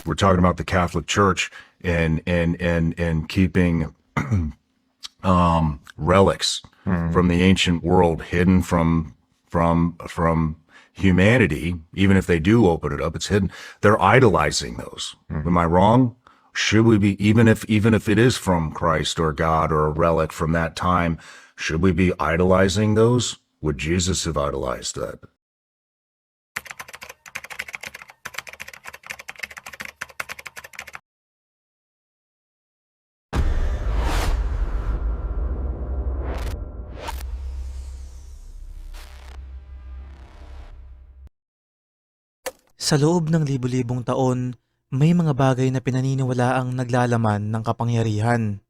we're talking about the Catholic Church and keeping relics from the ancient world hidden from humanity. Even if they do open it up, it's hidden. They're idolizing those. Am I wrong? Should we be, even if it is from Christ or God or a relic from that time, should we be idolizing those? Would Jesus have idolized that? Sa loob ng libu-libong taon, may mga bagay na pinaniniwalaang naglalaman ng kapangyarihan.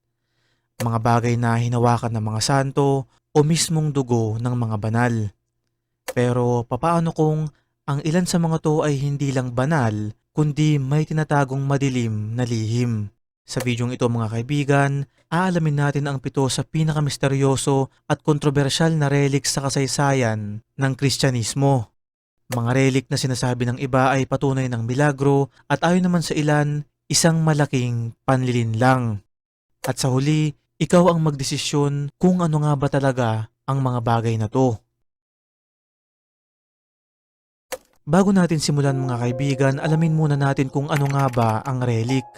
Mga bagay na hinawakan ng mga santo o mismong dugo ng mga banal. Pero papaano kung ang ilan sa mga to ay hindi lang banal, kundi may tinatagong madilim na lihim? Sa bidyong ito mga kaibigan, aalamin natin ang 7 sa pinakamisteryoso at kontrobersyal na relics sa kasaysayan ng Kristyanismo. Mga relic na sinasabi ng iba ay patunay ng milagro at ayon naman sa ilan, isang malaking panlilinlang. At sa huli, ikaw ang magdesisyon kung ano nga ba talaga ang mga bagay na to. Bago natin simulan mga kaibigan, alamin muna natin kung ano nga ba ang relic.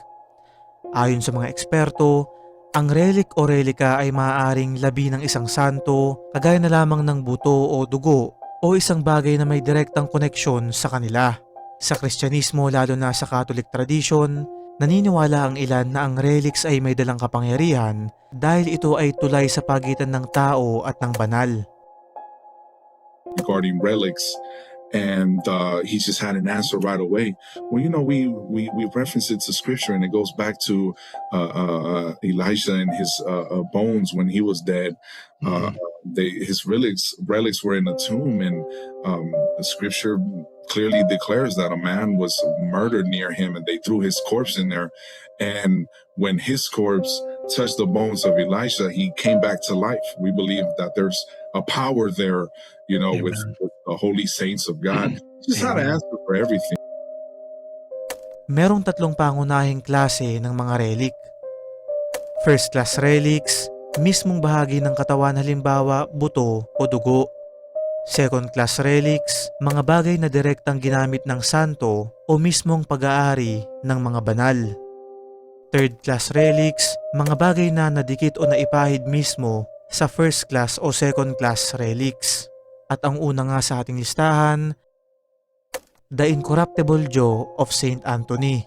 Ayon sa mga eksperto, ang relic o relika ay maaaring labi ng isang santo, kagaya na lamang ng buto o dugo, o isang bagay na may direktang koneksyon sa kanila. Sa Kristyanismo, lalo na sa Catholic tradition, naniniwala ang ilan na ang relics ay may dalang kapangyarihan dahil ito ay tulay sa pagitan ng tao at ng banal. Regarding relics, and he just had an answer right away. Well, you know, we reference it to scripture, and it goes back to Elijah and his bones when he was dead. His relics were in a tomb, and the scripture clearly declares that a man was murdered near him, and they threw his corpse in there. And when his corpse touched the bones of Elisha, he came back to life. We believe that there's a power there, you know, with the holy saints of God. Just had an answer for everything. Merong 3 pangunahing klase ng mga relic. First class relics, mismong bahagi ng katawan, halimbawa buto o dugo. Second class relics, mga bagay na direktang ginamit ng santo o mismong pag-aari ng mga banal. Third class relics, mga bagay na nadikit o naipahid mismo sa first class o second class relics. At ang una nga sa ating listahan, The Incorruptible Jaw of Saint Anthony.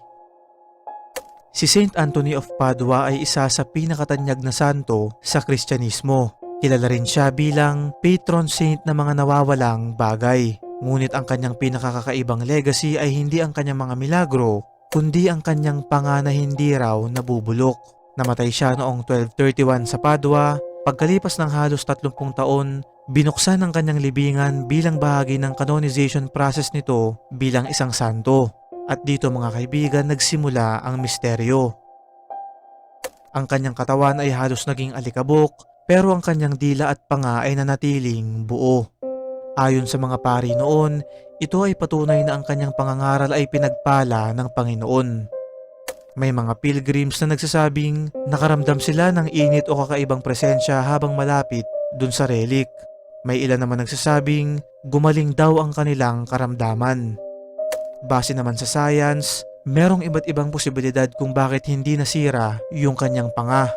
Si Saint Anthony of Padua ay isa sa pinakatanyag na santo sa Kristyanismo. Kilala rin siya bilang patron saint ng mga nawawalang bagay. Ngunit ang kanyang pinakakakaibang legacy ay hindi ang kanyang mga milagro, kundi ang kanyang panga na hindi raw nabubulok. Namatay siya noong 1231 sa Padua. Pagkalipas ng halos 30 taon, binuksan ang kanyang libingan bilang bahagi ng canonization process nito bilang isang santo. At dito mga kaibigan, nagsimula ang misteryo. Ang kanyang katawan ay halos naging alikabok, pero ang kanyang dila at panga ay nanatiling buo. Ayon sa mga pari noon, ito ay patunay na ang kanyang pangangaral ay pinagpala ng Panginoon. May mga pilgrims na nagsasabing nakaramdam sila ng init o kakaibang presensya habang malapit dun sa relic. May ilan naman nagsasabing gumaling daw ang kanilang karamdaman. Base naman sa science, merong iba't ibang posibilidad kung bakit hindi nasira yung kanyang panga.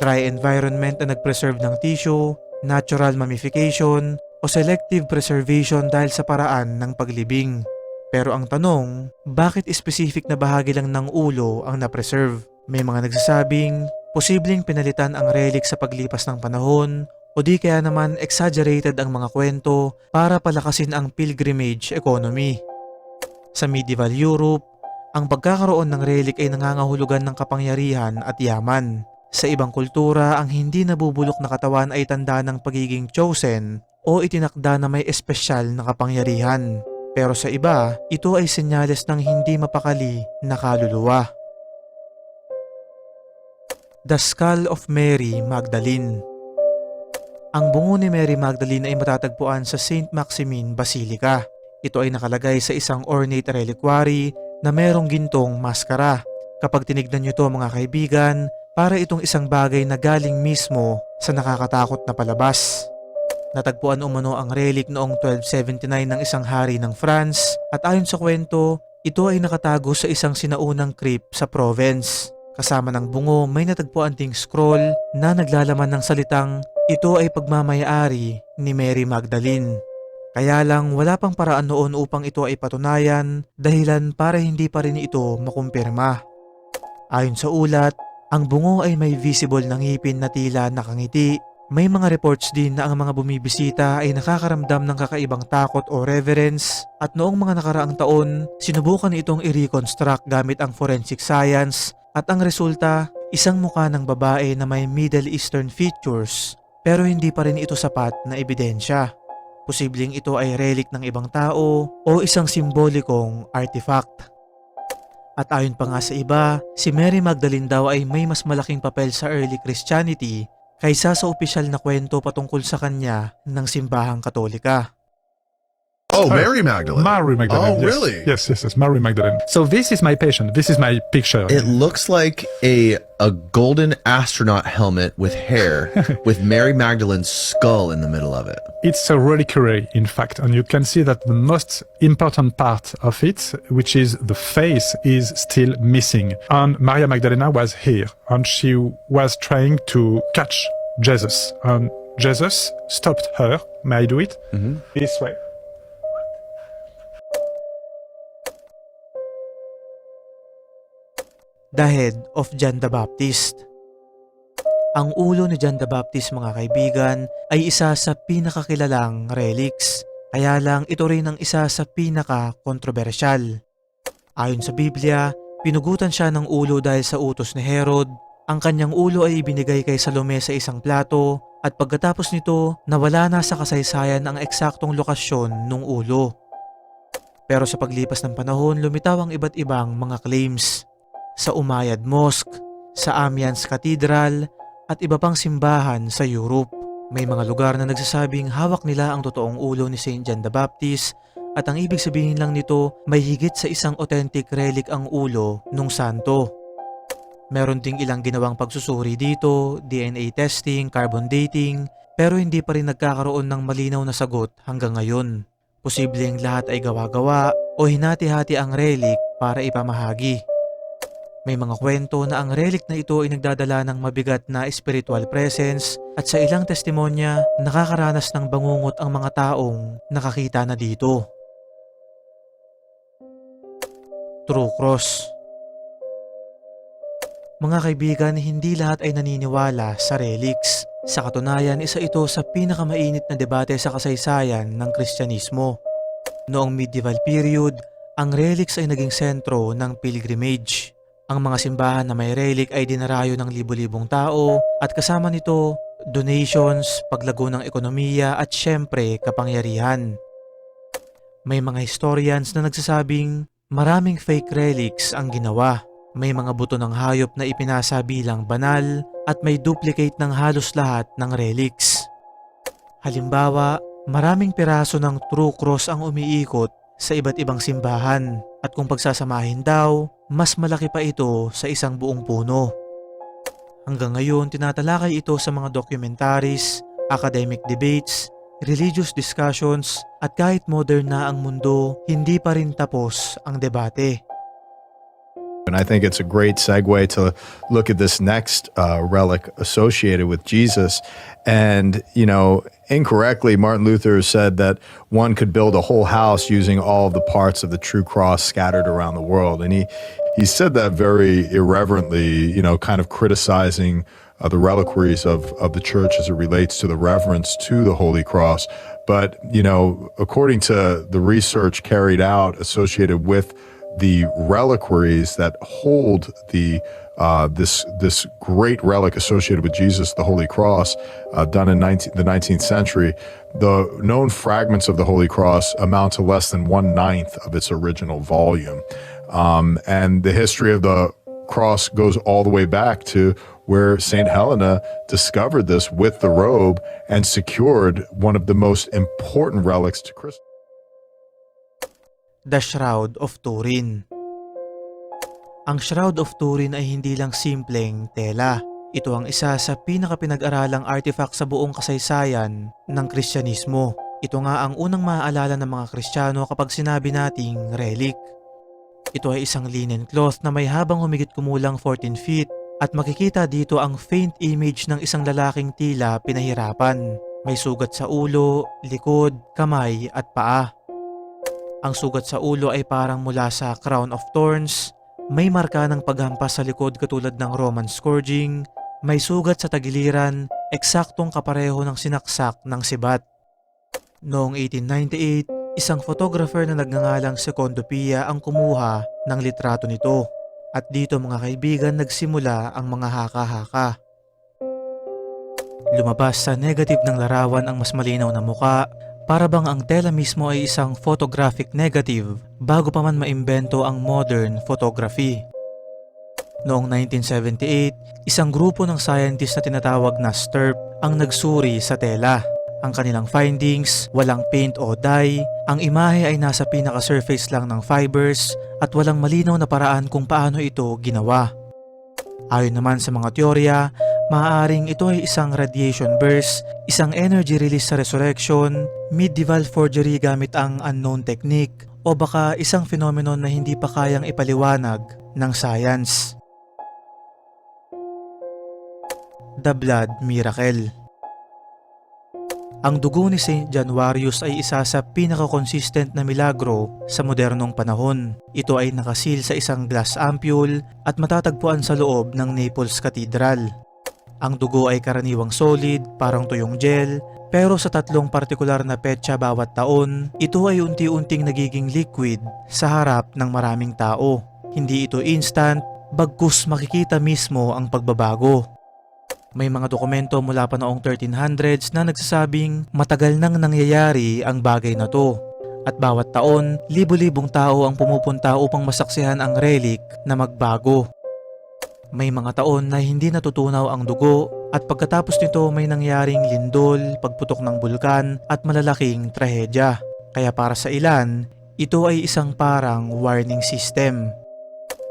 Dry environment na nag-preserve ng tissue, natural mummification, o selective preservation dahil sa paraan ng paglibing. Pero ang tanong, bakit specific na bahagi lang ng ulo ang na-preserve? May mga nagsasabing, posibleng pinalitan ang relic sa paglipas ng panahon, o di kaya naman exaggerated ang mga kwento para palakasin ang pilgrimage economy. Sa medieval Europe, ang pagkakaroon ng relic ay nangangahulugan ng kapangyarihan at yaman. Sa ibang kultura, ang hindi nabubulok na katawan ay tanda ng pagiging chosen o itinakda na may espesyal na kapangyarihan. Pero sa iba, ito ay senyales ng hindi mapakali na kaluluwa. The Skull of Mary Magdalene. Ang bungo ni Mary Magdalene ay matatagpuan sa St. Maximin Basilica. Ito ay nakalagay sa isang ornate reliquary na merong gintong maskara. Kapag tinignan nyo to mga kaibigan, para itong isang bagay na galing mismo sa nakakatakot na palabas. Natagpuan umano ang relic noong 1279 ng isang hari ng France at ayon sa kwento, ito ay nakatago sa isang sinaunang crypt sa Provence. Kasama ng bungo may natagpuan ding scroll na naglalaman ng salitang ito ay pagmamayari ni Mary Magdalene. Kaya lang wala pang paraan noon upang ito ay patunayan dahilan para hindi pa rin ito makumpirma. Ayon sa ulat, ang bungo ay may visible na ngipin na tila nakangiti. May mga reports din na ang mga bumibisita ay nakakaramdam ng kakaibang takot o reverence at noong mga nakaraang taon, sinubukan itong i-reconstruct gamit ang forensic science at ang resulta, isang mukha ng babae na may Middle Eastern features pero hindi pa rin ito sapat na ebidensya. Posibleng ito ay relic ng ibang tao o isang simbolikong artifact. At ayon pa nga sa iba, si Mary Magdalene daw ay may mas malaking papel sa early Christianity kaysa sa opisyal na kwento patungkol sa kanya ng simbahang Katolika. Oh, Mary Magdalene. Mary Magdalene. Oh, yes. really? Yes, Mary Magdalene. So this is my patient. This is my picture. It looks like a golden astronaut helmet with hair with Mary Magdalene's skull in the middle of it. It's a reliquary, in fact, and you can see that the most important part of it, which is the face, is still missing. And Maria Magdalena was here, and she was trying to catch Jesus. And Jesus stopped her. May I do it? This way. The head of John the Baptist. Ang ulo ni John the Baptist mga kaibigan ay isa sa pinakakilalang relics. Kaya lang ito rin ang isa sa pinaka-kontrobersyal. Ayon sa Biblia, pinugutan siya ng ulo dahil sa utos ni Herod. Ang kanyang ulo ay ibinigay kay Salome sa isang plato at pagkatapos nito nawala na sa kasaysayan ang eksaktong lokasyon ng ulo. Pero sa paglipas ng panahon lumitaw ang iba't ibang mga claims. Sa Umayyad Mosque, sa Amiens Cathedral at iba pang simbahan sa Europe. May mga lugar na nagsasabing hawak nila ang totoong ulo ni Saint John the Baptist at ang ibig sabihin lang nito may higit sa isang authentic relic ang ulo nung santo. Meron ding ilang ginawang pagsusuri dito, DNA testing, carbon dating, pero hindi pa rin nagkakaroon ng malinaw na sagot hanggang ngayon. Posibleng lahat ay gawa-gawa o hinati-hati ang relic para ipamahagi. May mga kwento na ang relic na ito ay nagdadala ng mabigat na spiritual presence at sa ilang testimonya nakakaranas ng bangungot ang mga taong nakakita na dito. True Cross. Mga kaibigan, hindi lahat ay naniniwala sa relics. Sa katunayan, isa ito sa pinakamainit na debate sa kasaysayan ng Kristyanismo. Noong medieval period, ang relics ay naging sentro ng pilgrimage. Ang mga simbahan na may relic ay dinarayo ng libu-libong tao at kasama nito, donations, paglago ng ekonomiya at syempre kapangyarihan. May mga historians na nagsasabing maraming fake relics ang ginawa. May mga buto ng hayop na ipinasa bilang banal at may duplicate ng halos lahat ng relics. Halimbawa, maraming piraso ng True Cross ang umiikot sa iba't ibang simbahan at kung pagsasamahin daw, mas malaki pa ito sa isang buong puno. Hanggang ngayon, tinatalakay ito sa mga documentaries, academic debates, religious discussions at kahit modern na ang mundo, hindi pa rin tapos ang debate. And I think it's a great segue to look at this next relic associated with Jesus. And, you know, incorrectly, Martin Luther said that one could build a whole house using all of the parts of the true cross scattered around the world. And he said that very irreverently, you know, kind of criticizing the reliquaries of the church as it relates to the reverence to the Holy Cross. But, you know, according to the research carried out associated with the reliquaries that hold the this great relic associated with Jesus, the Holy Cross, done in the 19th century, the known fragments of the Holy Cross amount to less than 1/9 of its original volume. And the history of the cross goes all the way back to where St. Helena discovered this with the robe and secured one of the most important relics to Christendom. The Shroud of Turin. Ang Shroud of Turin ay hindi lang simpleng tela. Ito ang isa sa pinakapinag-aralang artifact sa buong kasaysayan ng Kristyanismo. Ito nga ang unang maaalala ng mga Kristiyano kapag sinabi nating relic. Ito ay isang linen cloth na may habang humigit kumulang 14 feet at makikita dito ang faint image ng isang lalaking tila pinahirapan. May sugat sa ulo, likod, kamay at paa. Ang sugat sa ulo ay parang mula sa crown of thorns, may marka ng paghampas sa likod katulad ng Roman scourging, may sugat sa tagiliran, eksaktong kapareho ng sinaksak ng sibat. Noong 1898, isang photographer na nagngangalang Secondo Pia ang kumuha ng litrato nito. At dito mga kaibigan nagsimula ang mga haka-haka. Lumabas sa negative ng larawan ang mas malinaw na muka, para bang ang tela mismo ay isang photographic negative bago pa man maimbento ang modern photography. Noong 1978, isang grupo ng scientist na tinatawag na STURP ang nagsuri sa tela. Ang kanilang findings, walang paint o dye, ang imahe ay nasa pinaka-surface lang ng fibers at walang malinaw na paraan kung paano ito ginawa. Ayon naman sa mga teorya, maaaring ito ay isang radiation burst, isang energy release sa resurrection, medieval forgery gamit ang unknown technique, o baka isang phenomenon na hindi pa kayang ipaliwanag ng science. The Blood Miracle. Ang dugo ni St. Januarius ay isa sa pinaka-consistent na milagro sa modernong panahon. Ito ay nakasil sa isang glass ampule at matatagpuan sa loob ng Naples Cathedral. Ang dugo ay karaniwang solid, parang tuyong gel, pero sa tatlong partikular na petsa bawat taon, ito ay unti-unting nagiging liquid sa harap ng maraming tao. Hindi ito instant, bagkus makikita mismo ang pagbabago. May mga dokumento mula pa noong 1300s na nagsasabing matagal nang nangyayari ang bagay na to. At bawat taon, libo-libong tao ang pumupunta upang masaksihan ang relic na magbago. May mga taon na hindi natutunaw ang dugo at pagkatapos nito may nangyaring lindol, pagputok ng bulkan at malalaking trahedya. Kaya para sa ilan, ito ay isang parang warning system.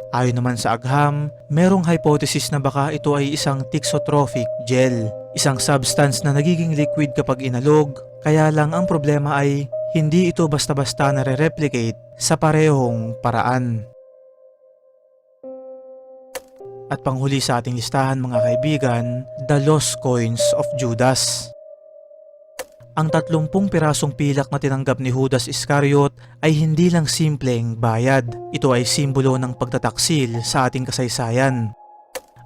Ayon naman sa agham, merong hypothesis na baka ito ay isang thixotrophic gel, isang substance na nagiging liquid kapag inalog, kaya lang ang problema ay hindi ito basta-basta nare-replicate sa parehong paraan. At panghuli sa ating listahan mga kaibigan, the lost coins of Judas. Ang 30 pirasong pilak na tinanggap ni Judas Iscariot ay hindi lang simpleng bayad. Ito ay simbolo ng pagtataksil sa ating kasaysayan.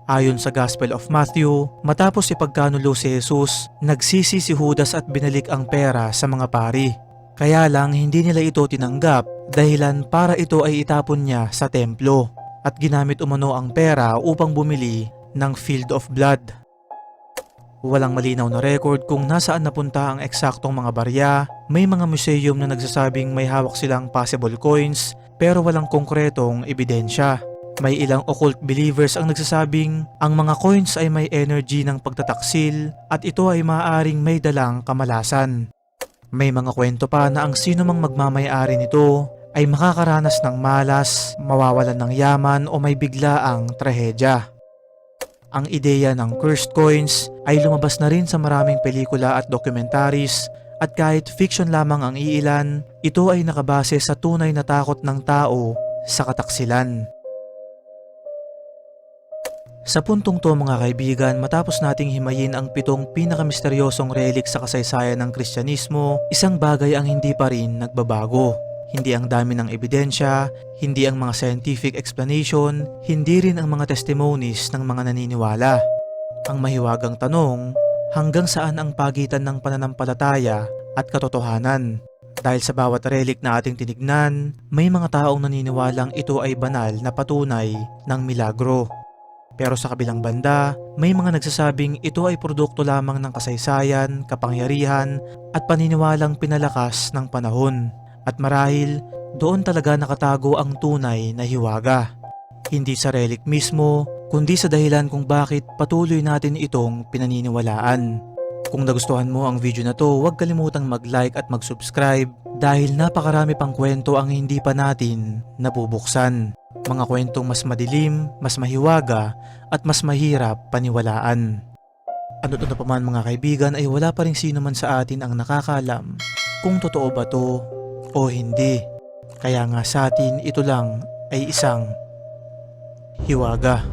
Ayon sa Gospel of Matthew, matapos ipagkanulo si Jesus, nagsisi si Judas at binalik ang pera sa mga pari. Kaya lang hindi nila ito tinanggap dahilan para ito ay itapon niya sa templo at ginamit umano ang pera upang bumili ng Field of Blood. Walang malinaw na record kung nasaan napunta ang eksaktong mga barya. May mga museum na nagsasabing may hawak silang possible coins pero walang konkretong ebidensya. May ilang occult believers ang nagsasabing ang mga coins ay may energy ng pagtataksil at ito ay maaaring may dalang kamalasan. May mga kwento pa na ang sino mang magmamay-ari nito ay makakaranas ng malas, mawawalan ng yaman o may biglaang trahedya. Ang ideya ng cursed coins ay lumabas na rin sa maraming pelikula at documentaries at kahit fiction lamang ang iilan, ito ay nakabase sa tunay na takot ng tao sa kataksilan. Sa puntong to mga kaibigan, matapos nating himayin ang 7 pinakamisteryosong relic sa kasaysayan ng Kristyanismo, isang bagay ang hindi pa rin nagbabago. Hindi ang dami ng ebidensya, hindi ang mga scientific explanation, hindi rin ang mga testimonies ng mga naniniwala. Ang mahiwagang tanong, hanggang saan ang pagitan ng pananampalataya at katotohanan? Dahil sa bawat relic na ating tinignan, may mga taong naniniwalang ito ay banal na patunay ng milagro. Pero sa kabilang banda, may mga nagsasabing ito ay produkto lamang ng kasaysayan, kapangyarihan at paniniwalang pinalakas ng panahon. At marahil, doon talaga nakatago ang tunay na hiwaga. Hindi sa relic mismo, kundi sa dahilan kung bakit patuloy natin itong pinaniniwalaan. Kung nagustuhan mo ang video na to, huwag kalimutang mag-like at mag-subscribe dahil napakarami pang kwento ang hindi pa natin nabubuksan. Mga kwentong mas madilim, mas mahiwaga at mas mahirap paniwalaan. Ano't ano pa man mga kaibigan ay wala pa rin sino man sa atin ang nakakaalam kung totoo ba to o hindi. Kaya nga sa atin ito lang ay isang hiwaga.